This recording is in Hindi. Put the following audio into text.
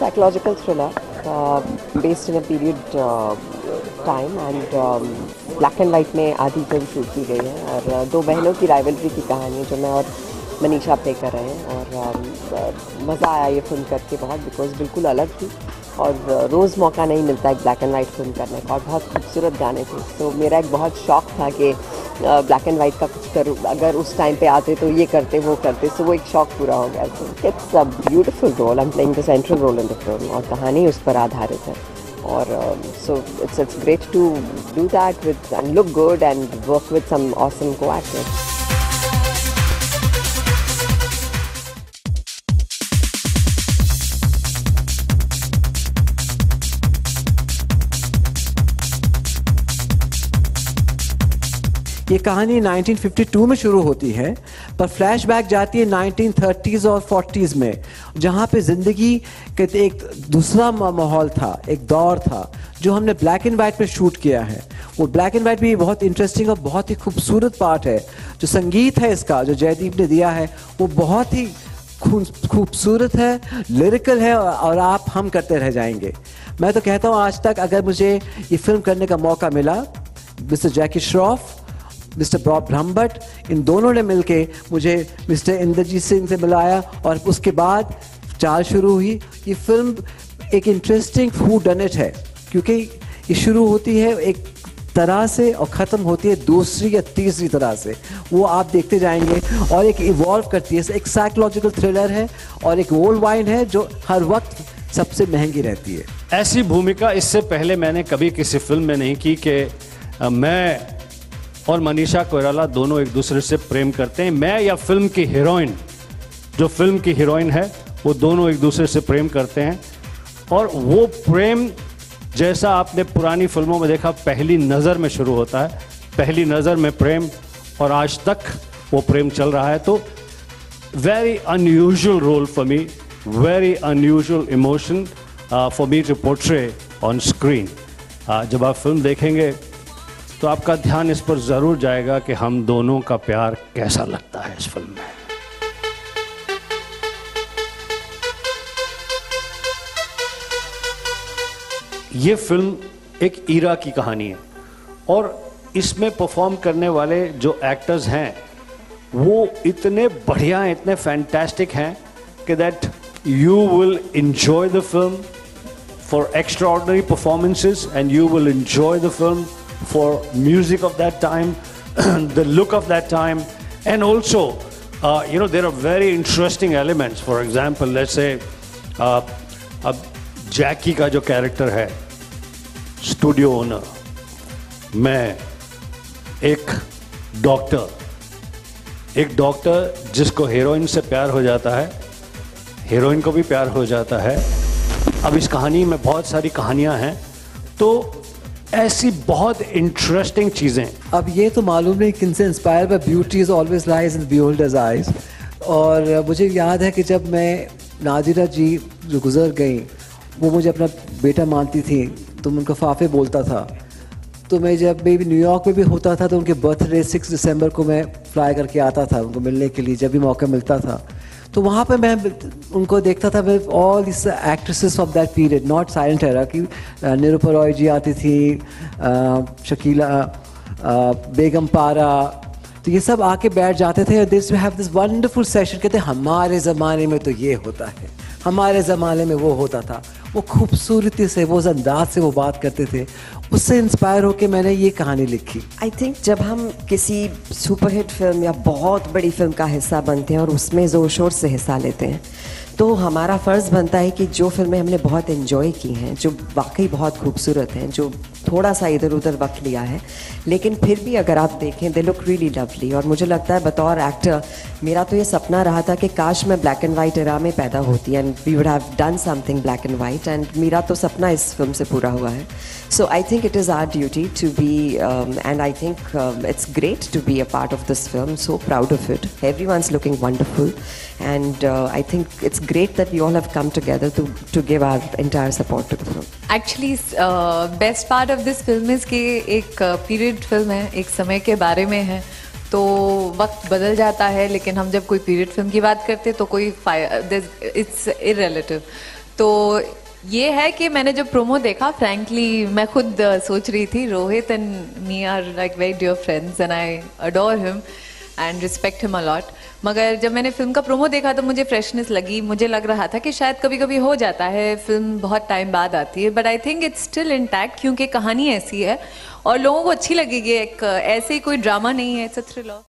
psychological thriller based in a period time and black and white में आधी फिल्म शूट की गई है और दो बहनों की राइवलरी की कहानी है जो मैं और मनीषा प्ले कर रहे हैं और मज़ा आया ये फिल्म करके बहुत बिकॉज बिल्कुल अलग थी और रोज़ मौका नहीं मिलता एक ब्लैक एंड वाइट फिल्म करने का और बहुत खूबसूरत गाने थे। तो मेरा एक बहुत शौक था कि ब्लैक एंड वाइट का कुछ करूँ, अगर उस टाइम पे आते तो ये करते वो करते, सो वो एक शौक पूरा हो गया। तो it's a beautiful role, I am playing the central role in the film और कहानी उस पर आधारित है और so it's great to do that with and look good and work with some awesome co-actors. ये कहानी 1952 में शुरू होती है पर फ्लैशबैक जाती है 1930s और 40s में, जहाँ पे ज़िंदगी का एक दूसरा माहौल था, एक दौर था जो हमने ब्लैक एंड वाइट में शूट किया है। वो ब्लैक एंड वाइट भी बहुत इंटरेस्टिंग और बहुत ही खूबसूरत पार्ट है। जो संगीत है इसका जो जयदीप ने दिया है वो बहुत ही खूबसूरत है, लिरिकल है और आप हम करते रह जाएंगे। मैं तो कहता हूँ आज तक अगर मुझे ये फिल्म करने का मौका मिला, मिस्टर जैकी श्रॉफ, मिस्टर बॉब ब्रह्मभट्ट, इन दोनों ने मिलके मुझे मिस्टर इंद्रजीत सिंह से मिलाया और उसके बाद चाल शुरू हुई। ये फिल्म एक इंटरेस्टिंग हू डन इट है क्योंकि ये शुरू होती है एक तरह से और ख़त्म होती है दूसरी या तीसरी तरह से। वो आप देखते जाएंगे और एक इवॉल्व करती है। एक साइकोलॉजिकल थ्रिलर है और एक ओल्ड वाइन है जो हर वक्त सबसे महंगी रहती है। ऐसी भूमिका इससे पहले मैंने कभी किसी फिल्म में नहीं की कि मैं और मनीषा कोइराला दोनों एक दूसरे से प्रेम करते हैं। मैं या फिल्म की हीरोइन, जो फिल्म की हीरोइन है, वो दोनों एक दूसरे से प्रेम करते हैं और वो प्रेम जैसा आपने पुरानी फिल्मों में देखा पहली नज़र में शुरू होता है, पहली नज़र में प्रेम, और आज तक वो प्रेम चल रहा है। तो very unusual role for me, very unusual emotion for me to portray on screen. जब आप फिल्म देखेंगे तो आपका ध्यान इस पर ज़रूर जाएगा कि हम दोनों का प्यार कैसा लगता है इस फिल्म में। ये फिल्म एक ईरा की कहानी है और इसमें परफॉर्म करने वाले जो एक्टर्स हैं वो इतने बढ़िया हैं, इतने फैंटास्टिक हैं कि that you will enjoy the film for extraordinary performances and you will enjoy the film for music of that time, the look of that time, and also there are very interesting elements. For example, let's say अब जैकी का जो कैरेक्टर है, स्टूडियो ओनर, मैं एक डॉक्टर जिसको हीरोइन से प्यार हो जाता है, हीरोइन को भी प्यार हो जाता है। अब इस कहानी में बहुत सारी कहानियां हैं, तो ऐसी बहुत इंटरेस्टिंग चीज़ें। अब ये तो मालूम नहीं किन से inspire by beauty is always lies in beholder's eyes. और मुझे याद है कि जब मैं नादिरा जी जो गुजर गई वो मुझे अपना बेटा मानती थी तो मैं उनका फाफे बोलता था। तो मैं जब भी न्यूयॉर्क में भी होता था तो उनके बर्थडे 6 दिसंबर को मैं फ्लाई करके आता था उनको मिलने के लिए जब भी मौका मिलता था। तो वहाँ पे मैं उनको देखता था with all this actresses of that period, not silent era की निरूपा रॉय जी आती थी, शकीला, बेगम पारा, तो ये सब आके बैठ जाते थे। This we have this wonderful session, कहते हमारे ज़माने में तो ये होता है, हमारे ज़माने में वो होता था। वो खूबसूरती से, वो अंदाज से वो बात करते थे। उससे इंस्पायर होकर मैंने ये कहानी लिखी। आई थिंक जब हम किसी सुपरहिट फिल्म या बहुत बड़ी फिल्म का हिस्सा बनते हैं और उसमें ज़ोर शोर से हिस्सा लेते हैं तो हमारा फ़र्ज़ बनता है कि जो फिल्में हमने बहुत एंजॉय की हैं, जो वाकई बहुत खूबसूरत हैं, जो थोड़ा सा इधर उधर वक्त लिया है, लेकिन फिर भी अगर आप देखें दे लुक रियली लवली। और मुझे लगता है बतौर एक्टर मेरा तो ये सपना रहा था कि काश मैं ब्लैक एंड वाइट एरा में पैदा होती and we would have done something black and white, and मेरा तो सपना इस फिल्म से पूरा हुआ है। So I think it is our duty to be and I think it's great to be a part of this film, so proud of it. Everyone's looking wonderful and I think it's great that we all have come together to give our entire support to the film. Actually, best part of this film is कि एक पीरियड फिल्म है, एक समय के बारे में है, तो वक्त बदल जाता है, लेकिन हम जब कोई पीरियड फिल्म की बात करते हैं तो कोई इट्स इररिलेटिव। तो ये है कि मैंने जब प्रोमो देखा, फ्रैंकली मैं खुद सोच रही थी Rohit and me are like very dear friends and I adore him and respect him a lot. मगर जब मैंने फिल्म का प्रोमो देखा तो मुझे फ्रेशनेस लगी, मुझे लग रहा था कि शायद कभी कभी हो जाता है, फिल्म बहुत टाइम बाद आती है, but I think it's still intact क्योंकि कहानी ऐसी है और लोगों को अच्छी लगेगी। एक ऐसे ही कोई ड्रामा नहीं है, इट्स अ थ्रिलर।